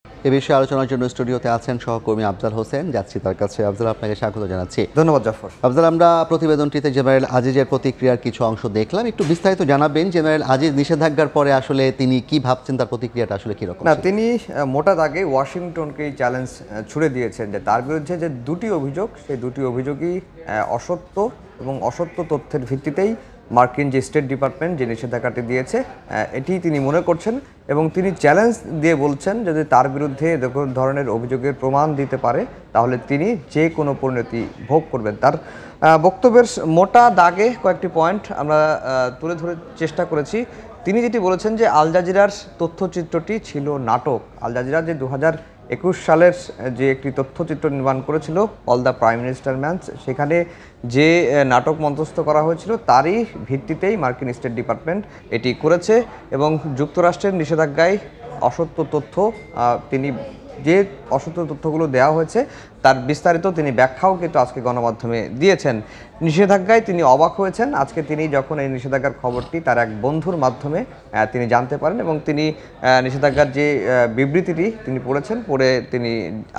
এ বিষয়ে আলোচনার জন্য স্টুডিওতে আছেন সহকর্মী আফজাল হোসেন। যাচ্ছি তার কাছে। আফজাল, আপনাকে স্বাগত জানাচ্ছি। ধন্যবাদ জাফর। আফজাল, আমরা প্রতিবেদনটিতে জেনারেল আজিজের প্রতিক্রিয়ার কিছু অংশ দেখলাম। একটু বিস্তারিত জানাবেন, জেনারেল আজিজ নিষেধাজ্ঞার পরে আসলে তিনি কি ভাবছেন, তার প্রতিক্রিয়াটা আসলে কীরকম? না, তিনি মোটা দাগে ওয়াশিংটনকেই চ্যালেঞ্জ ছুড়ে দিয়েছেন যে তার বিরুদ্ধে যে দুটি অভিযোগ, সেই দুটি অভিযোগই অসত্য এবং অসত্য তথ্যের ভিত্তিতেই মার্কিন যে স্টেট ডিপার্টমেন্ট যে নিষেধাজ্ঞাটি দিয়েছে এটি তিনি মনে করছেন এবং তিনি চ্যালেঞ্জ দিয়ে বলছেন যদি তার বিরুদ্ধে ধরনের অভিযোগের প্রমাণ দিতে পারে তাহলে তিনি যে কোনো পরিণতি ভোগ করবেন। তার বক্তব্যের মোটা দাগে কয়েকটি পয়েন্ট আমরা তুলে ধরে চেষ্টা করেছি। তিনি যেটি বলেছেন যে আল জাজিরার তথ্যচিত্রটি ছিল নাটক। আল জাজিরা যে 2021 সালের যে একটি তথ্যচিত্র নির্মাণ করেছিল all the prime minister man's, সেখানে যে নাটক মঞ্চস্থ করা হয়েছিল তারই ভিত্তিতেই মার্কিন স্টেট ডিপার্টমেন্ট এটি করেছে এবং যুক্তরাষ্ট্রের নিষেধাজ্ঞায় অসত্য তথ্য তিনি যে অসত্য তথ্যগুলো দেওয়া হয়েছে তার বিস্তারিত তিনি ব্যাখ্যাও কিন্তু আজকে গণমাধ্যমে দিয়েছেন। নিষেধাজ্ঞায় তিনি অবাক হয়েছেন আজকে তিনি যখন এই নিষেধাজ্ঞার খবরটি তার এক বন্ধুর মাধ্যমে তিনি জানতে পারেন এবং তিনি নিষেধাজ্ঞার যে বিবৃতিটি তিনি পড়েছেন, পড়ে তিনি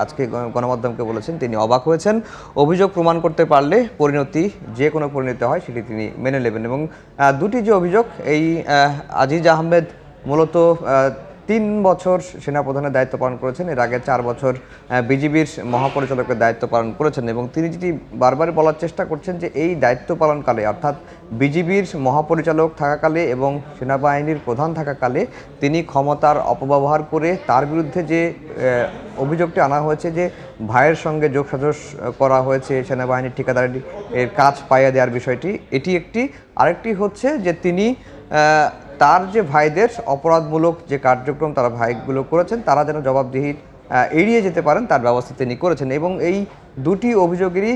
আজকে গণমাধ্যমকে বলেছেন তিনি অবাক হয়েছেন। অভিযোগ প্রমাণ করতে পারলে পরিণতি যে কোনো পরিণতি হয় সেটি তিনি মেনে নেবেন এবং দুটি যে অভিযোগ, এই আজিজ আহমেদ মূলত 3 বছর সেনাপ্রধানের দায়িত্ব পালন করেছেন, এর আগে 4 বছর বিজিবির মহাপরিচালকের দায়িত্ব পালন করেছেন এবং তিনি যেটি বারবার বলার চেষ্টা করছেন যে এই দায়িত্ব পালনকালে অর্থাৎ বিজিবির মহাপরিচালক থাকাকালে এবং সেনাবাহিনীর প্রধান থাকাকালে তিনি ক্ষমতার অপব্যবহার করে তার বিরুদ্ধে যে অভিযোগটি আনা হয়েছে যে ভাইয়ের সঙ্গে যোগসাজশ করা হয়েছে সেনাবাহিনীর ঠিকাদারি এর কাজ পাইয়ে দেওয়ার বিষয়টি, এটি একটি। আরেকটি হচ্ছে যে তিনি তার যে ভাইদের অপরাধমূলক যে কার্যক্রম তারা ভাইগুলো করেছেন তারা যেন জবাবদিহি এড়িয়ে যেতে পারেন তার ব্যবস্থা তিনি করেছেন এবং এই দুটি অভিযোগেরই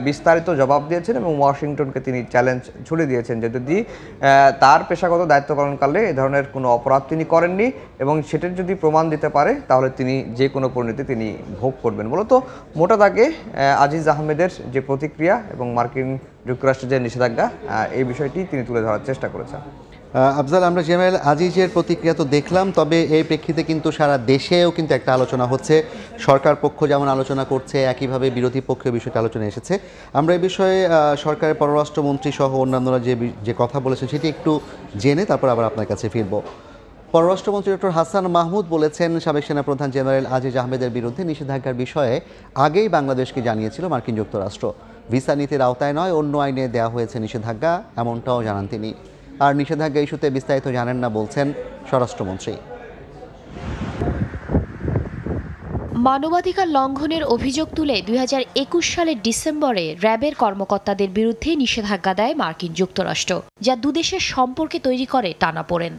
বিস্তারিত জবাব দিয়েছেন এবং ওয়াশিংটনকে তিনি চ্যালেঞ্জ ছুড়ে দিয়েছেন যে যদি তার পেশাগত দায়িত্ব পালনকালে এ ধরনের কোনো অপরাধ তিনি করেননি এবং সেটার যদি প্রমাণ দিতে পারে তাহলে তিনি যে কোনো পরিণতি তিনি ভোগ করবেন। মূলত মোটা দাগে আজিজ আহমেদের যে প্রতিক্রিয়া এবং মার্কিন যুক্তরাষ্ট্রের যে নিষেধাজ্ঞা এই বিষয়টি তিনি তুলে ধরার চেষ্টা করেছেন। আফজাল, আমরা জেনারেল আজিজের প্রতিক্রিয়া তো দেখলাম, তবে এই প্রেক্ষিতে কিন্তু সারা দেশেও কিন্তু একটা আলোচনা হচ্ছে। সরকার পক্ষ যেমন আলোচনা করছে, একইভাবে বিরোধী পক্ষের বিষয়টি আলোচনা এসেছে। আমরা এই বিষয়ে সরকারের পররাষ্ট্রমন্ত্রী সহ অন্যান্যরা যে কথা বলেছেন সেটি একটু জেনে তারপর আবার আপনার কাছে ফিরব। পররাষ্ট্রমন্ত্রী ডক্টর হাসান মাহমুদ বলেছেন সাবেক সেনাপ্রধান জেনারেল আজিজ আহমেদের বিরুদ্ধে নিষেধাজ্ঞার বিষয়ে আগেই বাংলাদেশকে জানিয়েছিল মার্কিন যুক্তরাষ্ট্র। ভিসা নীতির আওতায় নয়, অন্য আইনে দেওয়া হয়েছে নিষেধাজ্ঞা, এমনটাও জানান তিনি। আর নিষেধাজ্ঞা ইস্যুতে বিস্তারিত জানেন না বলছেন স্বরাষ্ট্রমন্ত্রী। মানবাধিকার লঙ্ঘনের অভিযোগ তুলে 2021 সালের ডিসেম্বরে র্যাবের কর্মকর্তাদের বিরুদ্ধে নিষেধাজ্ঞা দেয় মার্কিন যুক্তরাষ্ট্র, যা দুদেশের সম্পর্কে তৈরি করে টানাপোড়েন।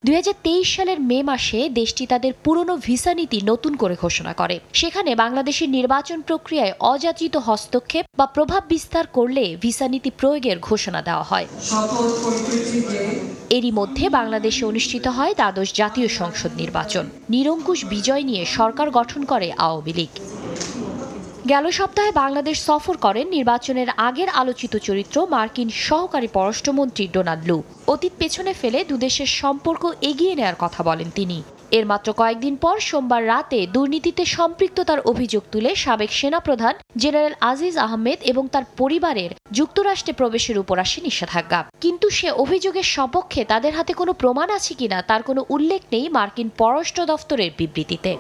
2023 সালের মে মাসে দেশটি তাদের পুরনো ভিসা নীতি নতুন করে ঘোষণা করে। সেখানে বাংলাদেশের নির্বাচন প্রক্রিয়ায় অযাচিত হস্তক্ষেপ বা প্রভাব বিস্তার করলে ভিসা নীতি প্রয়োগের ঘোষণা দেওয়া হয়। এরই মধ্যে বাংলাদেশে অনুষ্ঠিত হয় দ্বাদশ জাতীয় সংসদ নির্বাচন। নিরঙ্কুশ বিজয় নিয়ে সরকার গঠন করে আওয়ামী লীগ। গেল সপ্তাহে বাংলাদেশ সফর করেন নির্বাচনের আগের আলোচিত চরিত্র মার্কিন সহকারী পররাষ্ট্রমন্ত্রী ডোনাল্ড লু। অতীত পেছনে ফেলে দুদেশের সম্পর্ক এগিয়ে নেওয়ার কথা বলেন তিনি। এর মাত্র কয়েকদিন পর সোমবার রাতে দুর্নীতিতে সম্পৃক্ততার অভিযোগ তুলে সাবেক সেনাপ্রধান জেনারেল আজিজ আহমেদ এবং তার পরিবারের যুক্তরাষ্ট্রে প্রবেশের উপর আসে নিষেধাজ্ঞা। কিন্তু সে অভিযোগের সপক্ষে তাদের হাতে কোনো প্রমাণ আছে কিনা তার কোনো উল্লেখ নেই মার্কিন পররাষ্ট্র দফতরের বিবৃতিতে।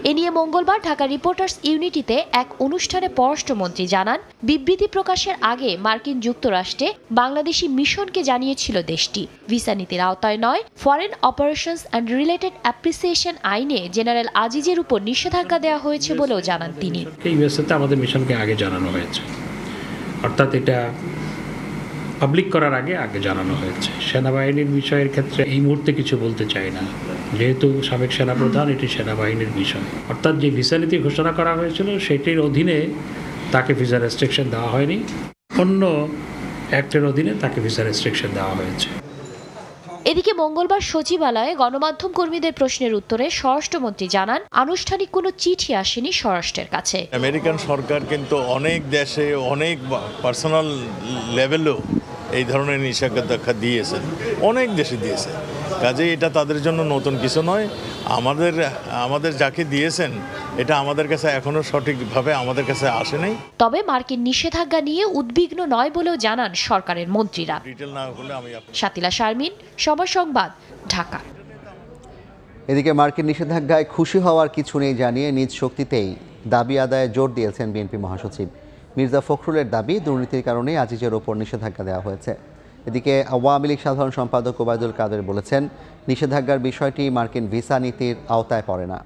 এ নিয়ে মঙ্গলবার ঢাকা রিপোর্টার্স ইউনিটিতে এক অনুষ্ঠানে পররাষ্ট্রমন্ত্রী জানান, বিবৃতি প্রকাশের আগে মার্কিন যুক্তরাষ্ট্রে বাংলাদেশি মিশনকে জানিয়েছিল দেশটি ভিসা নীতির আওতায় নয়, foreign operations and related appreciation আইনে জেনারেল আজিজের উপর নিষেধাজ্ঞা দেওয়া হয়েছে বলেও জানান তিনি। ইউএসএতে আমাদের মিশনকে আগে জানানো হয়েছে, অর্থাৎ এটা পাবলিক করার আগে জানানো হয়েছে। সেনাবাহিনীর বিষয়ের ক্ষেত্রে এই মুহূর্তে কিছু বলতে চাই না, যেহেতু সাবেক সেনাপ্রধান, এটি সেনাবাহিনীর বিষয়। অর্থাৎ যে ভিসা নীতি ঘোষণা করা হয়েছিল সেটির অধীনে তাকে ভিসা রেস্ট্রিকশন দেওয়া হয়নি, অন্য অ্যাক্টের অধীনে তাকে ভিসা রেস্ট্রিকশন দেওয়া হয়েছে। এদিকে মঙ্গলবার সচিবালয়ে গণমাধ্যম কর্মীদের প্রশ্নের উত্তরে স্বরাষ্ট্রমন্ত্রী জানান, আনুষ্ঠানিক কোনো চিঠি আসেনি স্বরাষ্ট্রের কাছে। আমেরিকান সরকার কিন্তু অনেক দেশে অনেক পার্সোনাল লেভেলেও এই ধরনের নিষেধাজ্ঞা দিয়েছেন, অনেক দেশে দিয়েছে, কাজেই এটা তাদের জন্য নতুন কিছু নয়। আমাদের যাকে দিয়েছেন এটা আমাদের কাছে এখনো সঠিকভাবে আমাদের কাছে আসে নাই। তবে মার্কিন নিষেধাজ্ঞা নিয়ে উদ্বিগ্ন নয় বলেও জানান সরকারের মন্ত্রীরা। ডিটেল না হলে আমি শাতিলা শারমিন, সময় সংবাদ, ঢাকা। এদিকে মার্কিন নিষেধাজ্ঞায় খুশি হওয়ার কিছু নেই জানিয়ে নিজ শক্তিতেই দাবি আদায়ে জোর দিয়েছেন বিএনপি মহাসচিব মির্জা ফখরুলের দাবি, দুর্নীতির কারণে আজিজের ওপর নিষেধাজ্ঞা দেওয়া হয়েছে। এদিকে আওয়ামী লীগ সাধারণ সম্পাদক ওবায়দুল কাদের বলেছেন, নিষেধাজ্ঞার বিষয়টি মার্কিন ভিসা নীতির আওতায় পড়ে না।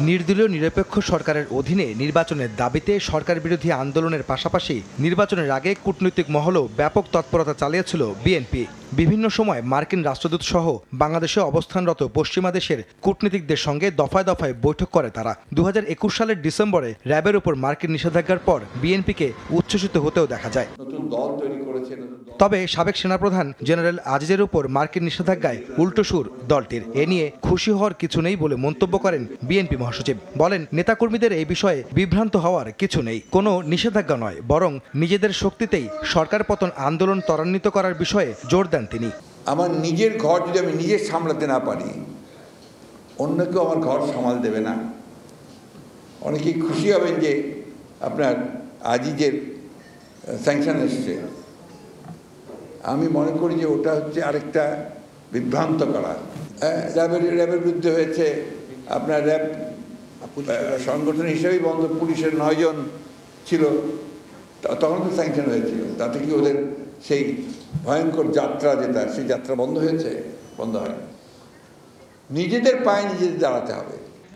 নির্দলীয় নিরপেক্ষ সরকারের অধীনে নির্বাচনের দাবিতে সরকার বিরোধী আন্দোলনের পাশাপাশি নির্বাচনের আগে কূটনৈতিক মহলেও ব্যাপক তৎপরতা চালিয়েছিল বিএনপি। বিভিন্ন সময় মার্কিন রাষ্ট্রদূত সহ বাংলাদেশে অবস্থানরত পশ্চিমা দেশের কূটনীতিকদের সঙ্গে দফায় দফায় বৈঠক করে তারা। 2021 সালের ডিসেম্বরে র্যাবের উপর মার্কিন নিষেধাজ্ঞার পর বিএনপিকে উচ্ছ্বসিত হতেও দেখা যায়। তবে সাবেক সেনাপ্রধান জেনারেল আজিজের উপর মার্কিন নিষেধাজ্ঞায় উল্টো সুর দলটির। এ নিয়ে খুশি হওয়ার কিছু নেই বলে মন্তব্য করেন বিএনপি মহাসচিব। বলেন, নেতাকর্মীদের এই বিষয়ে বিভ্রান্ত হওয়ার কিছু নেই, কোনো নিষেধাজ্ঞা নয়, বরং নিজেদের শক্তিতেই সরকার পতন আন্দোলন ত্বরান্বিত করার বিষয়ে জোর দেন তিনি। আমার নিজের ঘর যদি আমি নিজে সামলাতে না পারি, অন্য কেউ আমার ঘর সামাল দেবে না। অনেকেই খুশি হবেন যে আপনার আজিজের স্যাংশন এসছে। আমি মনে করি যে ওটা হচ্ছে আরেকটা বিভ্রান্ত করা। র্যাবের বিরুদ্ধে হয়েছে, আপনার র্যাব সংগঠন হিসেবেই বন্ধ, পুলিশের 9 জন ছিল, তখন তো স্যাংশন হয়েছিল। তাতে কি ওদের সেই ভয়ঙ্কর যাত্রা যেটা, সেই যাত্রা বন্ধ হয়েছে? বন্ধ হয়। নিজেদের পায়ে নিজেদের দাঁড়াতে হবে।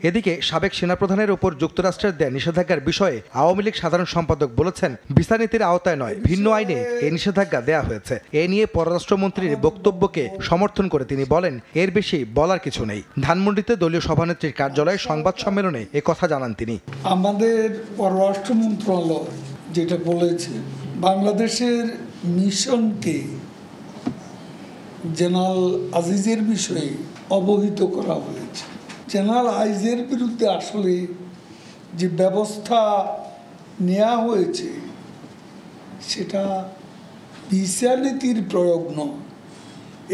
এদিকে সাবেক সেনাপ্রধানের ওপর যুক্তরাষ্ট্রের দেয়া নিষেধাজ্ঞার বিষয়ে আওয়ামী লীগ সাধারণ সম্পাদক বলেছেন, ভিসা নীতির আওতায় নয়, ভিন্ন আইনে এই নিষেধাজ্ঞা দেয়া হয়েছে। এ নিয়ে পররাষ্ট্রমন্ত্রীর বক্তব্যকে সমর্থন করে তিনি বলেন, এর বেশি বলার কিছু নেই। ধানমন্ডিতে দলীয় সভানেত্রীর কার্যালয়ে সংবাদ সম্মেলনে এ কথা জানান তিনি। আমাদের পররাষ্ট্র মন্ত্রণালয় যেটা বলেছে, বাংলাদেশের মিশনকে জেনারেল আজিজের বিষয়ে অবহিত করা হয়েছে। জেনারেল আজিজের বিরুদ্ধে আসলে যে ব্যবস্থা নেওয়া হয়েছে সেটা ভিসা নীতির প্রয়োগ নয়,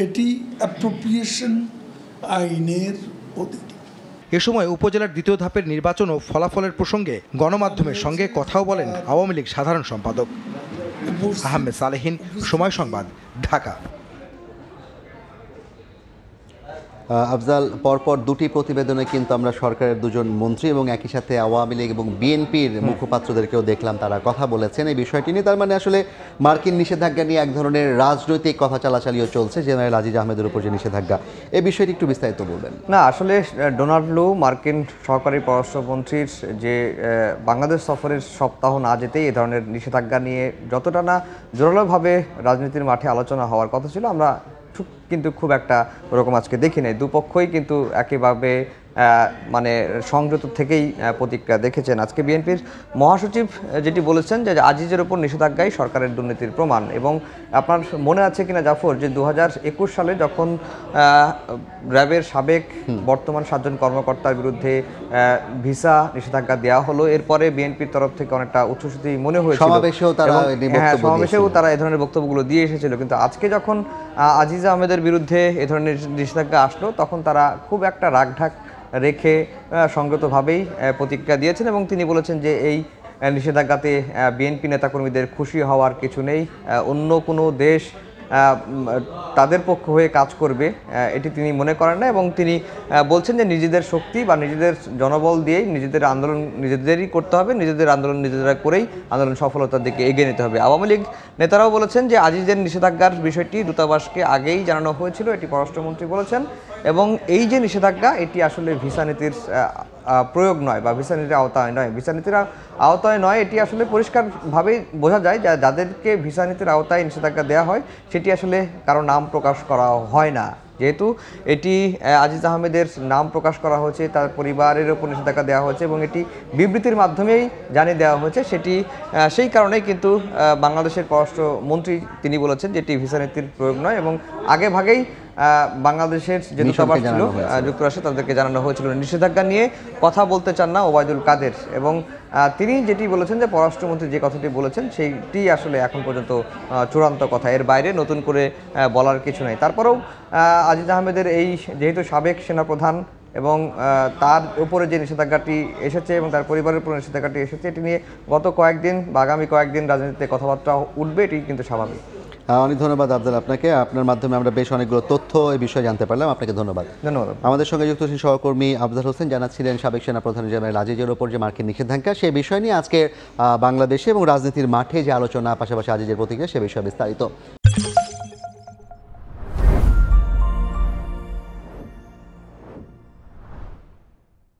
এটি অ্যাপ্রোপ্রিয়েশন আইনের অধীনে। এ সময় উপজেলার দ্বিতীয় ধাপের নির্বাচন ও ফলাফলের প্রসঙ্গে গণমাধ্যমের সঙ্গে কথাও বলেন আওয়ামী লীগ সাধারণ সম্পাদক। আহমেদ সালেহিন, সময় সংবাদ, ঢাকা। আফজাল, পরপর দুটি প্রতিবেদনে কিন্তু আমরা সরকারের দুজন মন্ত্রী এবং একই সাথে আওয়ামী লীগ এবং বিএনপির মুখপাত্রদেরকেও দেখলাম, তারা কথা বলেছেন এই বিষয়টি নিয়ে। তার মানে আসলে মার্কিন নিষেধাজ্ঞা নিয়ে এক ধরনের রাজনৈতিক কথা চালাচালিও চলছে, জেনারেল আজিজ আহমেদের উপর যে নিষেধাজ্ঞা, এই বিষয়টি একটু বিস্তারিত বলবেন। না, আসলে ডোনাল্ড লু মার্কিন সহকারী পররাষ্ট্রমন্ত্রীর যে বাংলাদেশ সফরের সপ্তাহ না যেতেই এ ধরনের নিষেধাজ্ঞা নিয়ে যতটা না জোরালোভাবে রাজনীতির মাঠে আলোচনা হওয়ার কথা ছিল, আমরা কিন্তু খুব একটা ওরকম আজকে দেখি নাই। দুপক্ষই কিন্তু একেভাবে মানে সংযত থেকেই প্রতিক্রিয়া দেখেছেন। আজকে বিএনপির মহাসচিব যেটি বলেছেন যে আজিজের উপর নিষেধাজ্ঞাই সরকারের দুর্নীতির প্রমাণ। এবং আপনার মনে আছে কিনা জাফর, যে 2021 সালে যখন র্যাবের সাবেক বর্তমান 7 জন কর্মকর্তার বিরুদ্ধে ভিসা নিষেধাজ্ঞা দেওয়া হলো, এরপরে বিএনপির তরফ থেকে অনেকটা উচ্ছ্বসিত মনে হয়েছিল, সমাবেশেও তারা এই ধরনের বক্তব্যগুলো দিয়ে এসেছিল। কিন্তু আজকে যখন আজিজ আহমেদের বিরুদ্ধে এ ধরনের নিষেধাজ্ঞা আসলো, তখন তারা খুব একটা রাগঢাক রেখে সংগতভাবেই প্রতিক্রিয়া দিয়েছেন এবং তিনি বলেছেন যে এই নিষেধাজ্ঞাতে বিএনপি নেতাকর্মীদের খুশি হওয়ার কিছু নেই, অন্য কোনো দেশ তাদের পক্ষ হয়ে কাজ করবে এটি তিনি মনে করেন না। এবং তিনি বলছেন যে নিজেদের শক্তি বা নিজেদের জনবল দিয়েই নিজেদের আন্দোলন নিজেদেরই করতে হবে, নিজেদের আন্দোলন নিজেরা করেই আন্দোলন সফলতার দিকে এগিয়ে নিতে হবে। আওয়ামী লীগ নেতারাও বলেছেন যে আজিজের নিষেধাজ্ঞার বিষয়টি দূতাবাসকে আগেই জানানো হয়েছিল, এটি পররাষ্ট্রমন্ত্রী বলেছেন। এবং এই যে নিষেধাজ্ঞা, এটি আসলে ভিসা নীতির প্রয়োগ নয় বা ভিসা নীতির আওতায় নয়, ভিসা নীতির আওতায় নয়, এটি আসলে পরিষ্কারভাবেই বোঝা যায় যে যাদেরকে ভিসা নীতির আওতায় নিষেধাজ্ঞা দেওয়া হয় সেটি আসলে কারো নাম প্রকাশ করা হয় না। যেহেতু এটি আজিজ আহমেদের নাম প্রকাশ করা হয়েছে, তার পরিবারের ওপর নিষেধাজ্ঞা দেওয়া হয়েছে এবং এটি বিবৃতির মাধ্যমেই জানিয়ে দেওয়া হয়েছে, সেই কারণেই কিন্তু বাংলাদেশের পররাষ্ট্রমন্ত্রী তিনি বলেছেন যে এটি ভিসা নীতির প্রয়োগ নয় এবং আগে ভাগেই বাংলাদেশের যে মিশনকে দূতাবাস ছিল জানানো হয়েছিল। যুক্তরাষ্ট্রে তাদেরকে জানানো হয়েছিল নিষেধাজ্ঞা নিয়ে কথা বলতে চান না ওবায়দুল কাদের, এবং তিনি যেটি বলেছেন যে পররাষ্ট্রমন্ত্রী যে কথাটি বলেছেন সেইটি আসলে এখন পর্যন্ত চূড়ান্ত কথা, এর বাইরে নতুন করে বলার কিছু নেই। তারপরেও আজিজ আহমেদের এই যেহেতু সাবেক সেনাপ্রধান এবং তার উপরে যে নিষেধাজ্ঞাটি এসেছে এবং তার পরিবারের উপরে নিষেধাজ্ঞাটি এসেছে, এটি নিয়ে গত কয়েকদিন বা আগামী কয়েকদিন রাজনীতিতে কথাবার্তা উঠবে, এটি কিন্তু স্বাভাবিক। অনেক ধন্যবাদ আফজাল আপনাকে। আপনার মাধ্যমে আমরা বেশ অনেকগুলো তথ্য এই বিষয়ে জানতে পারলাম, আপনাকে ধন্যবাদ। ধন্যবাদ। আমাদের সঙ্গে যুক্ত ছিলেন সহকর্মী আফজাল হোসেন, জানাচ্ছিলেন সাবেক সেনাপ্রধান জেনারেল আজিজের ওপর যে মার্কিন নিষেধাজ্ঞা সেই বিষয় নিয়ে আজকে বাংলাদেশে এবং রাজনীতির মাঠে যে আলোচনা, পাশাপাশি আজিজের প্রতিক্রিয়া সে বিষয়ে বিস্তারিত।